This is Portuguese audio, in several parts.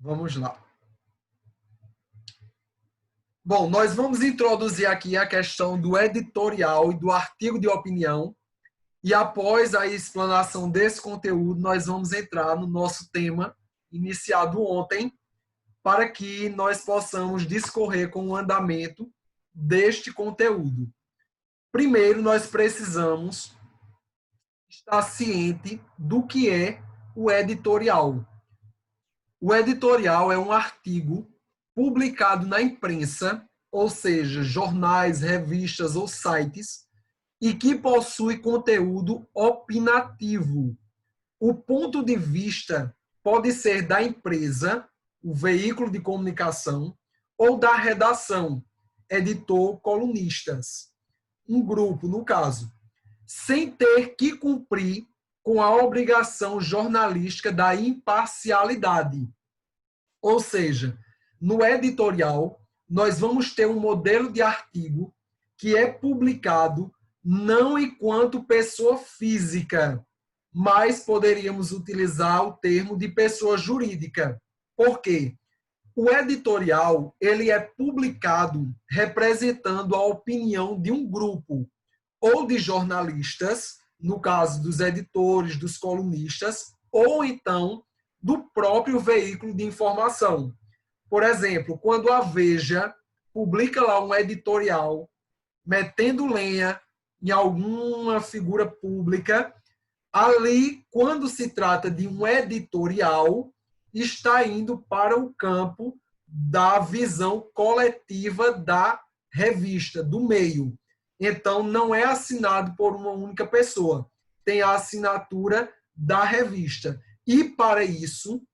Vamos lá. Bom, nós vamos introduzir aqui a questão do editorial e do artigo de opinião. E após a explanação desse conteúdo, nós vamos entrar no nosso tema iniciado ontem, para que nós possamos discorrer com o andamento deste conteúdo. Primeiro, nós precisamos estar ciente do que é o editorial. O editorial é um artigo publicado na imprensa, ou seja, jornais, revistas ou sites, e que possui conteúdo opinativo. O ponto de vista pode ser da empresa, o veículo de comunicação, ou da redação, editor, colunistas. Um grupo, no caso, sem ter que cumprir com a obrigação jornalística da imparcialidade. Ou seja, no editorial, nós vamos ter um modelo de artigo que é publicado não enquanto pessoa física, mas poderíamos utilizar o termo de pessoa jurídica. Por quê? O editorial ele é publicado representando a opinião de um grupo, ou de jornalistas, no caso dos editores, dos colunistas, ou então do próprio veículo de informação. Por exemplo, quando a Veja publica lá um editorial metendo lenha em alguma figura pública, ali, quando se trata de um editorial, está indo para o campo da visão coletiva da revista, do meio. Então, não é assinado por uma única pessoa, tem a assinatura da revista. E, para isso,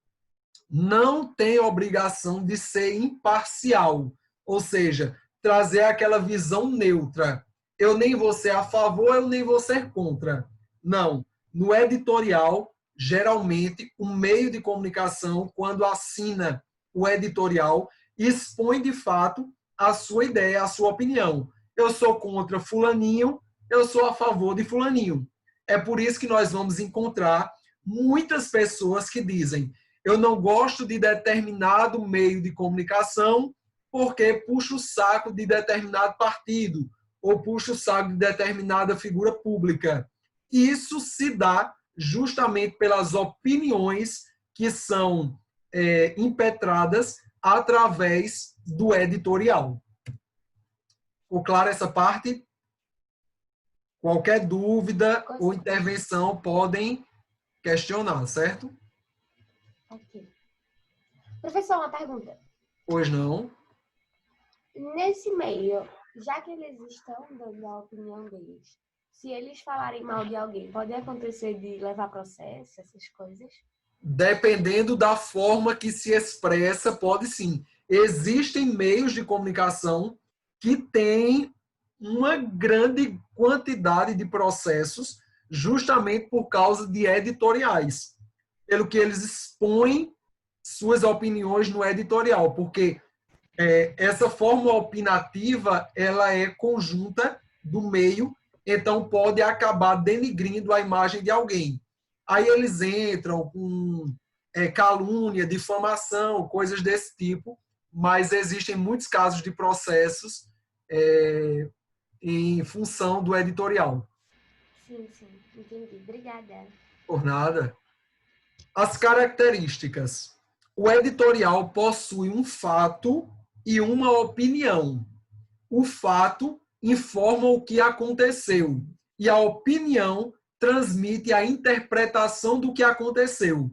não tem obrigação de ser imparcial, ou seja, trazer aquela visão neutra. Eu nem vou ser a favor, eu nem vou ser contra. Não. No editorial, geralmente, o meio de comunicação, quando assina o editorial, expõe de fato a sua ideia, a sua opinião. Eu sou contra fulaninho, eu sou a favor de fulaninho. É por isso que nós vamos encontrar muitas pessoas que dizem: eu não gosto de determinado meio de comunicação porque puxa o saco de determinado partido ou puxa o saco de determinada figura pública. Isso se dá justamente pelas opiniões que são impetradas através do editorial. Ficou clara essa parte? Qualquer dúvida ou intervenção podem questionar, certo? Ok. Professor, uma pergunta. Pois não. Nesse meio, já que eles estão dando a opinião deles, se eles falarem mal de alguém, pode acontecer de levar processo, essas coisas? Dependendo da forma que se expressa, pode sim. Existem meios de comunicação que têm uma grande quantidade de processos justamente por causa de editoriais, pelo que eles expõem suas opiniões no editorial, porque essa forma opinativa ela é conjunta do meio, então pode acabar denigrindo a imagem de alguém. Aí eles entram com calúnia, difamação, coisas desse tipo, mas existem muitos casos de processos em função do editorial. Sim, entendi. Obrigada. Por nada. As características. O editorial possui um fato e uma opinião. O fato informa o que aconteceu e a opinião transmite a interpretação do que aconteceu.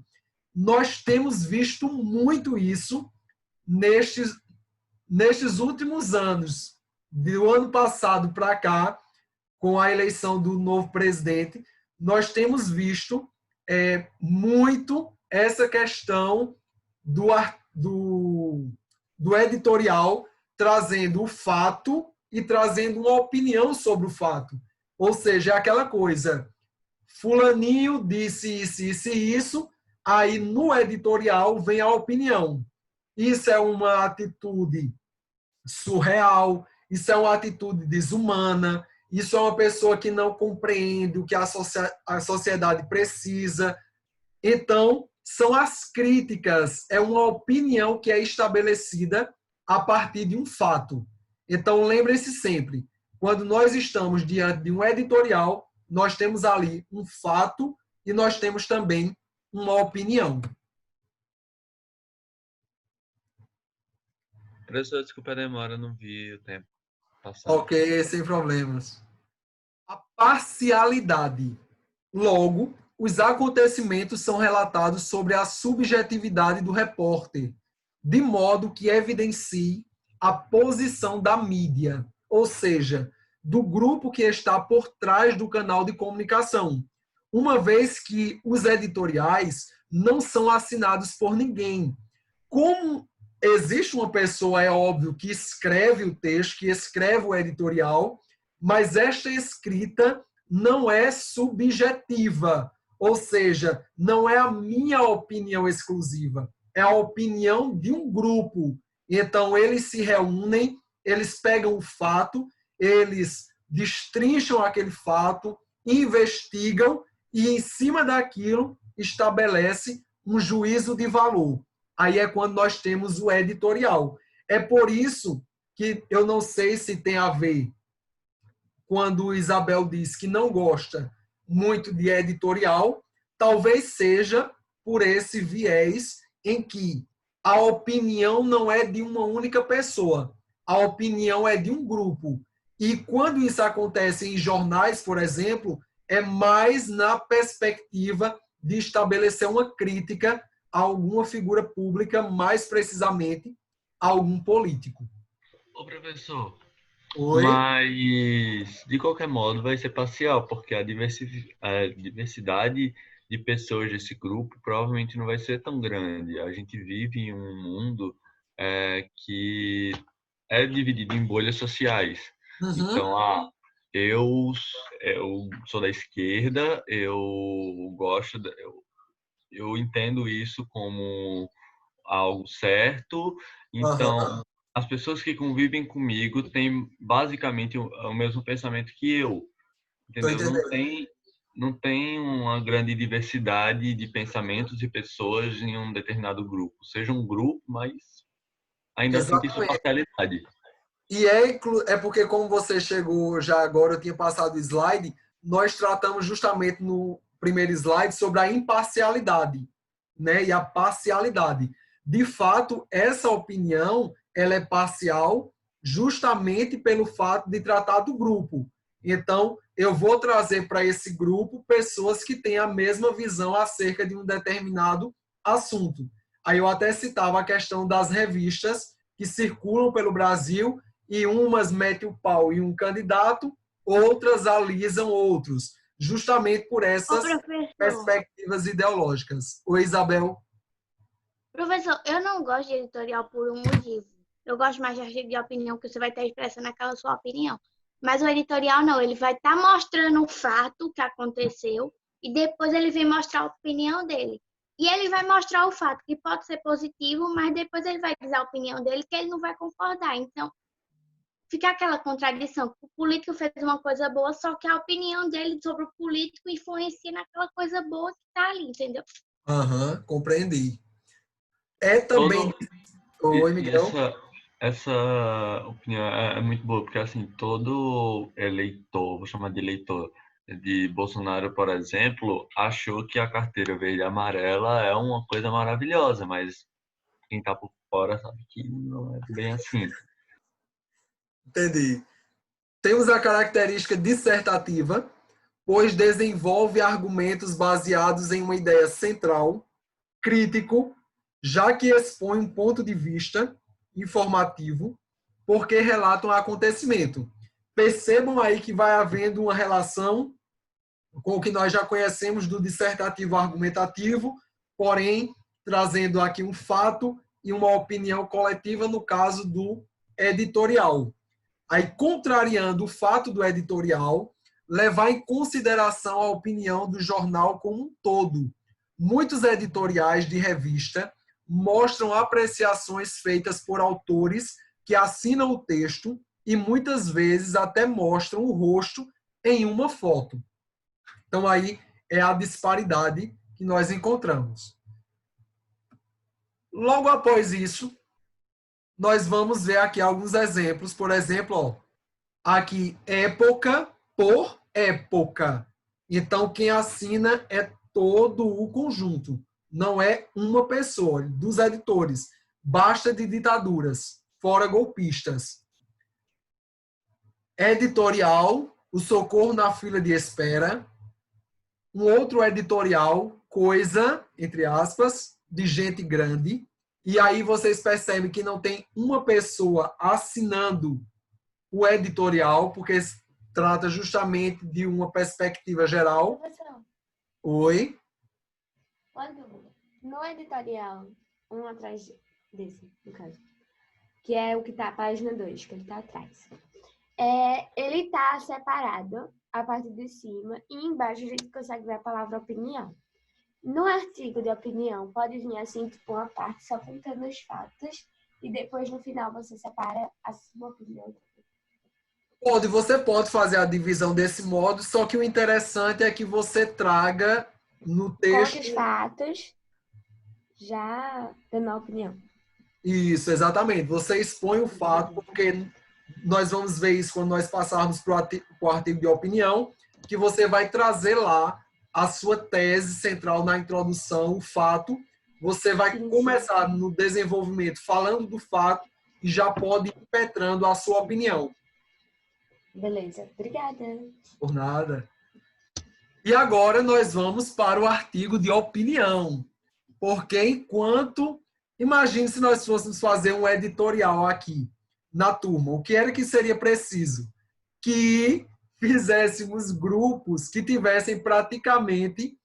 Nós temos visto muito isso nestes últimos anos, do ano passado para cá, com a eleição do novo presidente, nós temos visto muito essa questão do editorial trazendo o fato e trazendo uma opinião sobre o fato. Ou seja, é aquela coisa, fulaninho disse isso e isso, aí no editorial vem a opinião. Isso é uma atitude surreal, isso é uma atitude desumana, isso é uma pessoa que não compreende o que a sociedade precisa. Então, são as críticas, é uma opinião que é estabelecida a partir de um fato. Então, lembrem-se sempre, quando nós estamos diante de um editorial, nós temos ali um fato e nós temos também uma opinião. Professor, desculpa a demora, não vi o tempo passar. Ok, sem problemas. A parcialidade. Logo, os acontecimentos são relatados sobre a subjetividade do repórter, de modo que evidencie a posição da mídia, ou seja, do grupo que está por trás do canal de comunicação, uma vez que os editoriais não são assinados por ninguém. Como existe uma pessoa, é óbvio, que escreve o texto, que escreve o editorial, mas esta escrita não é subjetiva, ou seja, não é a minha opinião exclusiva, é a opinião de um grupo. Então, eles se reúnem, eles pegam o fato, eles destrincham aquele fato, investigam e, em cima daquilo, estabelece um juízo de valor. Aí é quando nós temos o editorial. É por isso que eu não sei se tem a ver quando Isabel diz que não gosta muito de editorial, talvez seja por esse viés em que a opinião não é de uma única pessoa, a opinião é de um grupo. E quando isso acontece em jornais, por exemplo, é mais na perspectiva de estabelecer uma crítica a alguma figura pública, mais precisamente a algum político. Ô, professor, Oi? mas de qualquer modo vai ser parcial, porque a diversidade de pessoas desse grupo provavelmente não vai ser tão grande. A gente vive em um mundo que é dividido em bolhas sociais. Uhum. Então, eu sou da esquerda, eu gosto, eu entendo isso como algo certo. Então, as pessoas que convivem comigo têm basicamente o mesmo pensamento que eu, Tô entendeu? entendendo. Não tem uma grande diversidade de pensamentos e pessoas em um determinado grupo. Seja um grupo, mas ainda assim tem sua Exatamente. parcialidade. E é porque, como você chegou já agora, eu tinha passado o slide, nós tratamos justamente no primeiro slide sobre a imparcialidade, né? E a parcialidade. De fato, essa opinião ela é parcial justamente pelo fato de tratar do grupo. Então, eu vou trazer para esse grupo pessoas que têm a mesma visão acerca de um determinado assunto. Aí eu até citava a questão das revistas que circulam pelo Brasil e umas metem o pau em um candidato, outras alisam outros, justamente por essas perspectivas ideológicas. Oi, Isabel. Professor, eu não gosto de editorial por um motivo. Eu gosto mais de artigo de opinião, que você vai estar expressando aquela sua opinião. Mas o editorial não, ele vai estar mostrando o fato que aconteceu e depois ele vem mostrar a opinião dele. E ele vai mostrar o fato que pode ser positivo, mas depois ele vai dizer a opinião dele que ele não vai concordar. Então, fica aquela contradição. O político fez uma coisa boa, só que a opinião dele sobre o político influencia naquela coisa boa que está ali, entendeu? Compreendi. É também... Oi, Miguel. Essa opinião é muito boa, porque assim, todo eleitor, vou chamar de eleitor, de Bolsonaro, por exemplo, achou que a carteira verde e amarela é uma coisa maravilhosa, mas quem tá por fora sabe que não é bem assim. Entendi. Temos a característica dissertativa, pois desenvolve argumentos baseados em uma ideia central, crítico, já que expõe um ponto de vista informativo, porque relata um acontecimento. Percebam aí que vai havendo uma relação com o que nós já conhecemos do dissertativo argumentativo, porém trazendo aqui um fato e uma opinião coletiva no caso do editorial. Aí, contrariando o fato do editorial, levar em consideração a opinião do jornal como um todo. Muitos editoriais de revista mostram apreciações feitas por autores que assinam o texto e muitas vezes até mostram o rosto em uma foto. Então, aí é a disparidade que nós encontramos. Logo após isso, nós vamos ver aqui alguns exemplos. Por exemplo, ó, aqui, época por época. Então, quem assina é todo o conjunto, não é uma pessoa. Dos editores, basta de ditaduras, fora golpistas. Editorial, o socorro na fila de espera. Um outro editorial, coisa, entre aspas, de gente grande. E aí vocês percebem que não tem uma pessoa assinando o editorial, porque trata justamente de uma perspectiva geral. Professor, Oi? uma dúvida. No editorial, um atrás desse, no caso, que é o que está a página 2, que ele está atrás. Ele está separado a parte de cima e embaixo a gente consegue ver a palavra opinião. No artigo de opinião, pode vir assim, tipo, uma parte só contando os fatos e depois no final você separa a sua opinião. Você pode fazer a divisão desse modo, só que o interessante é que você traga no texto... Conta os fatos, já dando a opinião. Isso, exatamente. Você expõe o fato, porque nós vamos ver isso quando nós passarmos para o artigo de opinião, que você vai trazer lá a sua tese central na introdução, o fato. Você vai começar no desenvolvimento falando do fato e já pode ir impetrando a sua opinião. Beleza, obrigada. Por nada. E agora nós vamos para o artigo de opinião. Porque enquanto... Imagine se nós fôssemos fazer um editorial aqui na turma. O que era que seria preciso? Que fizéssemos grupos que tivessem praticamente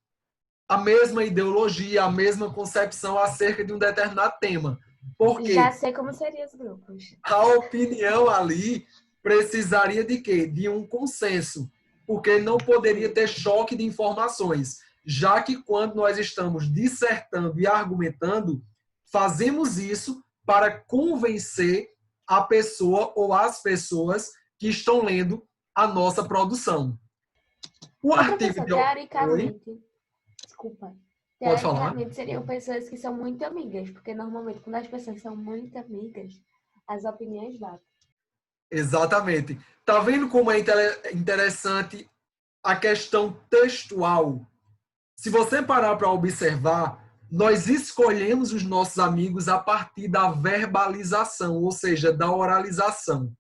a mesma ideologia, a mesma concepção acerca de um determinado tema. Porque já sei como seriam os grupos. A opinião ali precisaria de quê? De um consenso. Porque não poderia ter choque de informações. Já que quando nós estamos dissertando e argumentando, fazemos isso para convencer a pessoa ou as pessoas que estão lendo a nossa produção. O artigo teoricamente, desculpa, Pode falar. teoricamente seriam pessoas que são muito amigas, porque normalmente quando as pessoas são muito amigas, as opiniões batem. Exatamente. Tá vendo como é interessante a questão textual? Se você parar para observar, nós escolhemos os nossos amigos a partir da verbalização, ou seja, da oralização.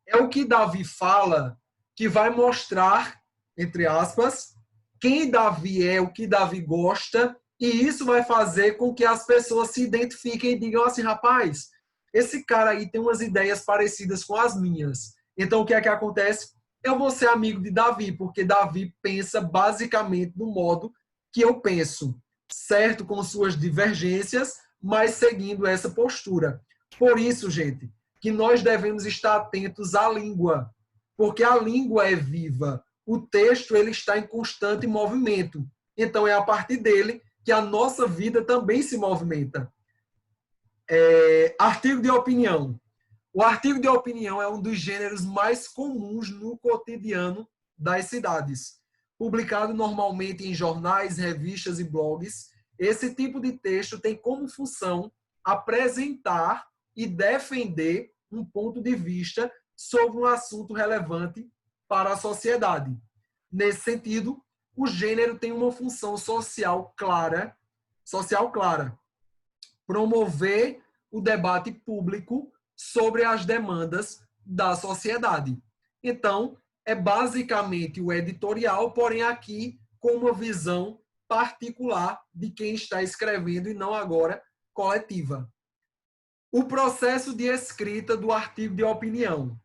É o que Davi fala que vai mostrar, entre aspas, quem Davi é, o que Davi gosta, e isso vai fazer com que as pessoas se identifiquem e digam assim, rapaz, esse cara aí tem umas ideias parecidas com as minhas. Então, o que é que acontece? Eu vou ser amigo de Davi, porque Davi pensa basicamente do modo que eu penso, certo? Com suas divergências, mas seguindo essa postura. Por isso, gente, que nós devemos estar atentos à língua, porque a língua é viva. O texto ele está em constante movimento. Então, é a partir dele que a nossa vida também se movimenta. Artigo de opinião. O artigo de opinião é um dos gêneros mais comuns no cotidiano das cidades. Publicado normalmente em jornais, revistas e blogs, esse tipo de texto tem como função apresentar e defender um ponto de vista sobre um assunto relevante para a sociedade. Nesse sentido, o gênero tem uma função social clara, promover o debate público sobre as demandas da sociedade. Então, é basicamente o editorial, porém aqui com uma visão particular de quem está escrevendo e não agora coletiva. O processo de escrita do artigo de opinião.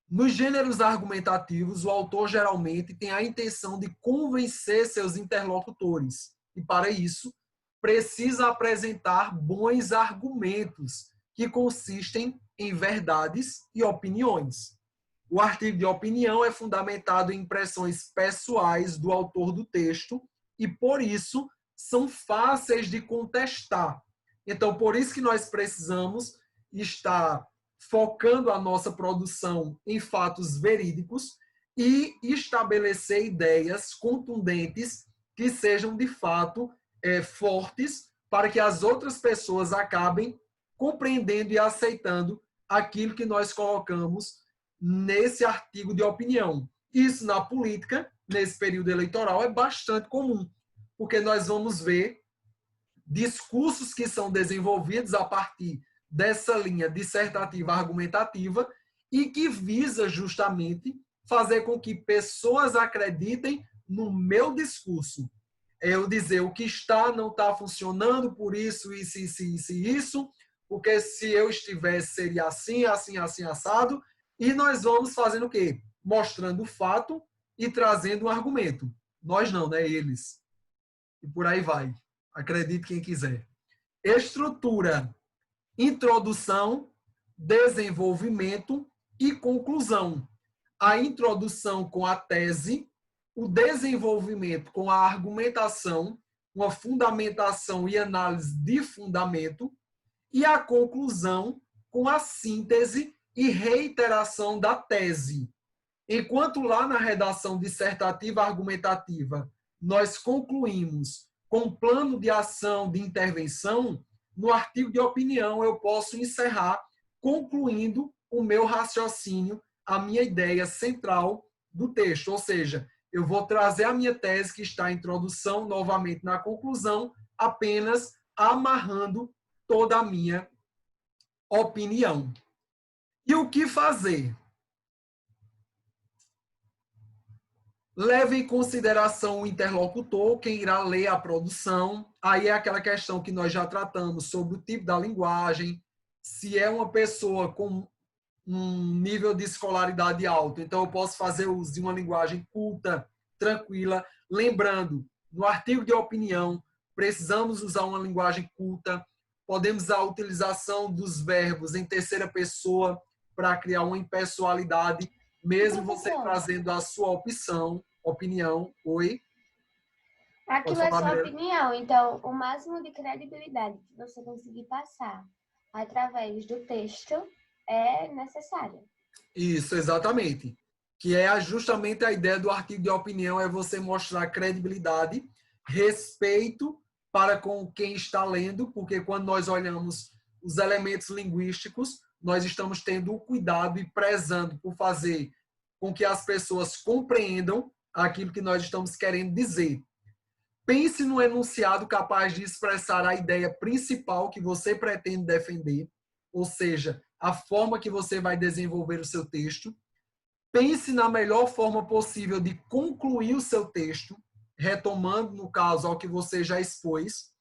Nos gêneros argumentativos, o autor geralmente tem a intenção de convencer seus interlocutores e, para isso, precisa apresentar bons argumentos que consistem em verdades e opiniões. O artigo de opinião é fundamentado em impressões pessoais do autor do texto e, por isso, são fáceis de contestar. Então, por isso que nós precisamos estar focando a nossa produção em fatos verídicos e estabelecer ideias contundentes que sejam, de fato, fortes para que as outras pessoas acabem compreendendo e aceitando aquilo que nós colocamos nesse artigo de opinião. Isso na política, nesse período eleitoral, é bastante comum, porque nós vamos ver discursos que são desenvolvidos a partir dessa linha dissertativa argumentativa e que visa justamente fazer com que pessoas acreditem no meu discurso. Eu dizer o que está, não está funcionando, por isso, isso, porque se eu estivesse seria assim, assim, assim, assado, e nós vamos fazendo o quê? Mostrando o fato e trazendo um argumento. Nós não, né? Eles. E por aí vai. Acredite quem quiser. Estrutura, introdução, desenvolvimento e conclusão. A introdução com a tese, o desenvolvimento com a argumentação, uma fundamentação e análise de fundamento, e a conclusão com a síntese e reiteração da tese. Enquanto lá na redação dissertativa argumentativa nós concluímos com plano de ação de intervenção, no artigo de opinião eu posso encerrar concluindo o meu raciocínio, a minha ideia central do texto. Ou seja, eu vou trazer a minha tese que está em introdução, novamente na conclusão, apenas amarrando toda a minha opinião. E o que fazer? Leve em consideração o interlocutor, quem irá ler a produção. Aí é aquela questão que nós já tratamos sobre o tipo da linguagem, se é uma pessoa com um nível de escolaridade alto, então eu posso fazer uso de uma linguagem culta, tranquila. Lembrando, no artigo de opinião, precisamos usar uma linguagem culta, podemos usar a utilização dos verbos em terceira pessoa para criar uma impessoalidade, mesmo você trazendo a sua opinião. Oi? Aquilo é sua opinião, então o máximo de credibilidade que você conseguir passar através do texto é necessário. Isso, exatamente. Que é justamente a ideia do artigo de opinião, é você mostrar credibilidade, respeito para com quem está lendo, porque quando nós olhamos os elementos linguísticos, nós estamos tendo o cuidado e prezando por fazer com que as pessoas compreendam aquilo que nós estamos querendo dizer. Pense no enunciado capaz de expressar a ideia principal que você pretende defender, ou seja, a forma que você vai desenvolver o seu texto. Pense na melhor forma possível de concluir o seu texto, retomando, no caso, ao que você já expôs,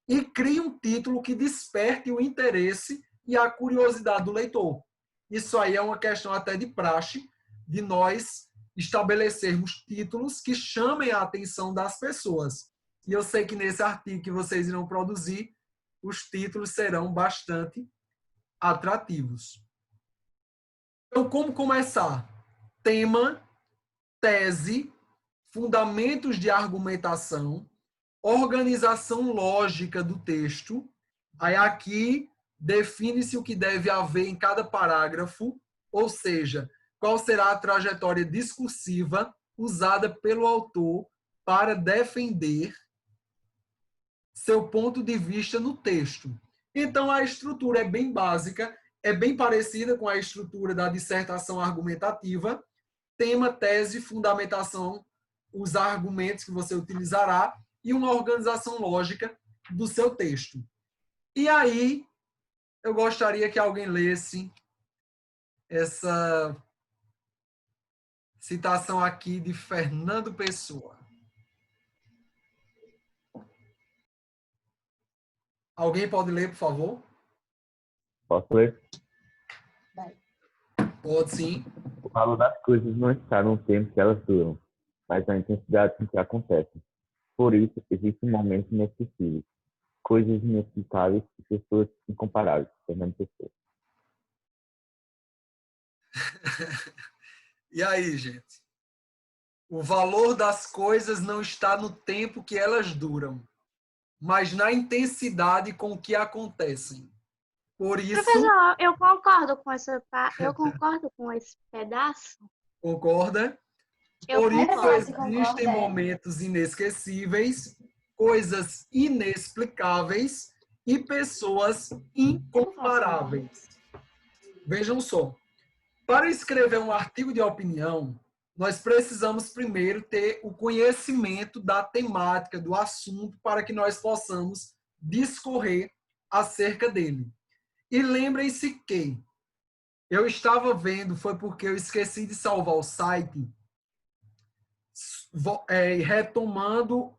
e crie um título que desperte o interesse e a curiosidade do leitor. Isso aí é uma questão até de praxe, de nós estabelecermos títulos que chamem a atenção das pessoas. E eu sei que nesse artigo que vocês irão produzir, os títulos serão bastante atrativos. Então, como começar? Tema, tese, fundamentos de argumentação, organização lógica do texto. Aí aqui define-se o que deve haver em cada parágrafo, ou seja, qual será a trajetória discursiva usada pelo autor para defender seu ponto de vista no texto. Então, a estrutura é bem básica, é bem parecida com a estrutura da dissertação argumentativa. Tema, tese, fundamentação, os argumentos que você utilizará e uma organização lógica do seu texto. E aí, eu gostaria que alguém lesse essa citação aqui de Fernando Pessoa. Alguém pode ler, por favor? Posso ler? Pode, sim. O valor das coisas não está no tempo que elas duram, mas na intensidade com que acontecem. Por isso, existem momentos inesquecíveis, coisas inexplicáveis e pessoas incomparáveis. Fernando Pessoa. E aí, gente? O valor das coisas não está no tempo que elas duram, mas na intensidade com que acontecem. Por isso... Professor, eu concordo com esse pedaço. Concorda? Por isso existem momentos inesquecíveis coisas inexplicáveis e pessoas incomparáveis. Vejam só. Para escrever um artigo de opinião, nós precisamos primeiro ter o conhecimento da temática, do assunto, para que nós possamos discorrer acerca dele. E lembrem-se que eu estava vendo, foi porque eu esqueci de salvar o site, retomando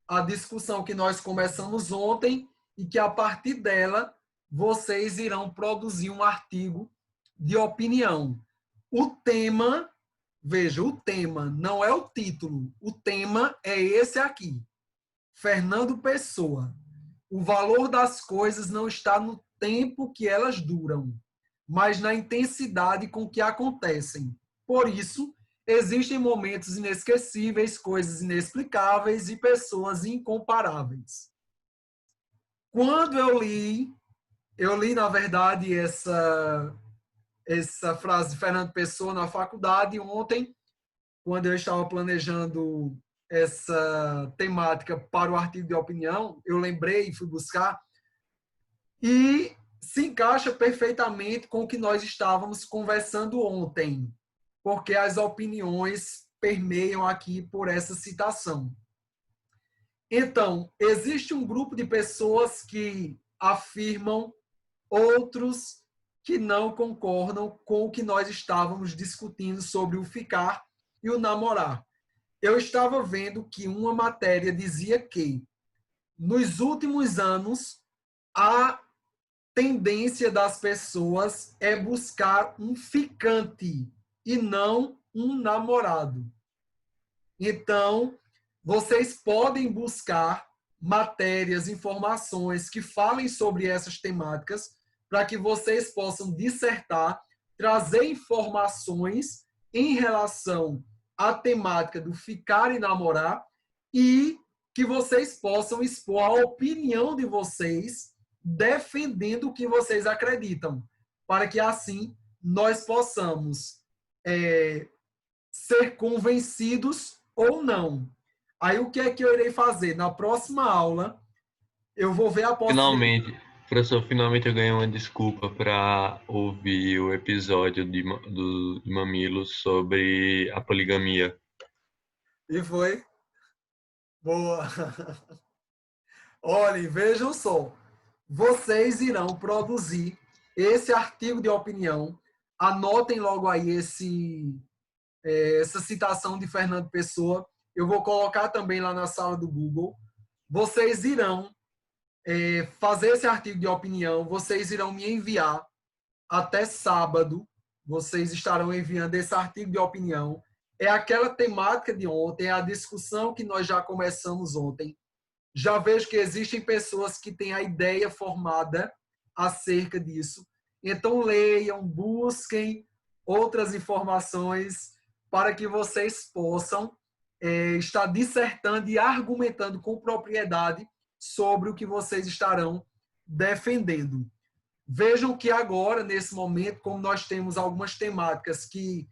a discussão que nós começamos ontem e que a partir dela vocês irão produzir um artigo de opinião. O tema, veja, o tema não é o título, o tema é esse aqui. Fernando Pessoa. O valor das coisas não está no tempo que elas duram, mas na intensidade com que acontecem. Por isso, existem momentos inesquecíveis, coisas inexplicáveis e pessoas incomparáveis. Quando eu li, na verdade, essa frase de Fernando Pessoa na faculdade ontem, quando eu estava planejando essa temática para o artigo de opinião, eu lembrei e fui buscar, e se encaixa perfeitamente com o que nós estávamos conversando ontem, porque as opiniões permeiam aqui por essa citação. Então, existe um grupo de pessoas que afirmam, outros que não concordam com o que nós estávamos discutindo sobre o ficar e o namorar. Eu estava vendo que uma matéria dizia que, nos últimos anos, a tendência das pessoas é buscar um ficante e não um namorado. Então, vocês podem buscar matérias, informações que falem sobre essas temáticas para que vocês possam dissertar, trazer informações em relação à temática do ficar e namorar e que vocês possam expor a opinião de vocês defendendo o que vocês acreditam, para que assim nós possamos ser convencidos ou não. Aí o que é que eu irei fazer? Na próxima aula, eu vou ver a possibilidade... Finalmente, professor, finalmente eu ganhei uma desculpa para ouvir o episódio de Mamilos sobre a poligamia. E foi? Boa! Olhem, vejam só. Vocês irão produzir esse artigo de opinião. Anotem logo aí essa citação de Fernando Pessoa. Eu vou colocar também lá na sala do Google. Vocês irão fazer esse artigo de opinião. Vocês irão me enviar até sábado. Vocês estarão enviando esse artigo de opinião. É aquela temática de ontem, é a discussão que nós já começamos ontem. Já vejo que existem pessoas que têm a ideia formada acerca disso. Então, leiam, busquem outras informações para que vocês possam estar dissertando e argumentando com propriedade sobre o que vocês estarão defendendo. Vejam que agora, nesse momento, como nós temos algumas temáticas que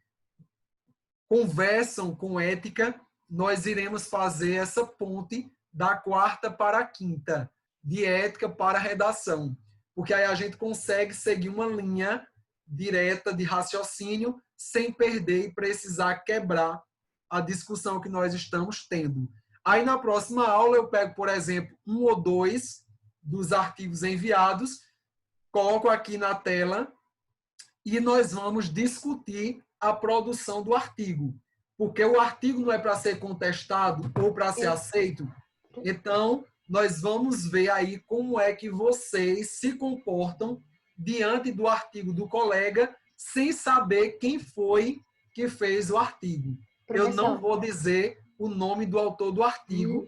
conversam com ética, nós iremos fazer essa ponte da quarta para a quinta, de ética para a redação. Porque aí a gente consegue seguir uma linha direta de raciocínio sem perder e precisar quebrar a discussão que nós estamos tendo. Aí na próxima aula eu pego, por exemplo, 1 ou 2 dos artigos enviados, coloco aqui na tela e nós vamos discutir a produção do artigo. Porque o artigo não é para ser contestado ou para ser aceito. Então, nós vamos ver aí como é que vocês se comportam diante do artigo do colega sem saber quem foi que fez o artigo. Professor. Eu não vou dizer o nome do autor do artigo,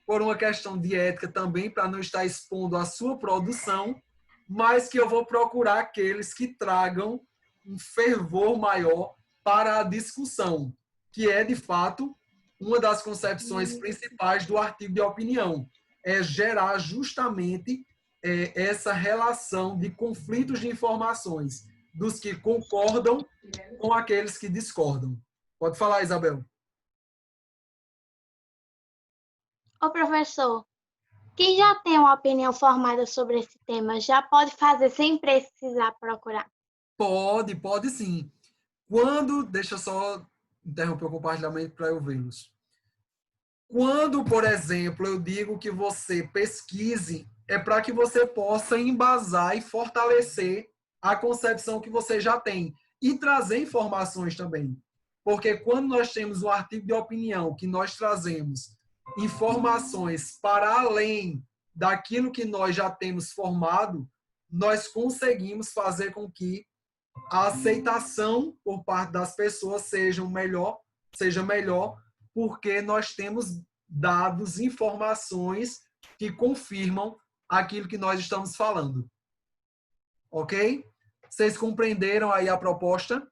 por uma questão de ética também, para não estar expondo a sua produção, mas que eu vou procurar aqueles que tragam um fervor maior para a discussão, que é, de fato, uma das concepções principais do artigo de opinião, é gerar justamente essa relação de conflitos de informações, dos que concordam com aqueles que discordam. Pode falar, Isabel. Ô, professor, Quem já tem uma opinião formada sobre esse tema já pode fazer sem precisar procurar. Pode sim. Deixa eu só interromper o compartilhamento para eu vê-los. Quando, por exemplo, eu digo que você pesquise, é para que você possa embasar e fortalecer a concepção que você já tem e trazer informações também. Porque quando nós temos um artigo de opinião que nós trazemos informações para além daquilo que nós já temos formado, nós conseguimos fazer com que a aceitação por parte das pessoas seja melhor, porque nós temos dados, informações que confirmam aquilo que nós estamos falando. Ok? Vocês compreenderam aí a proposta?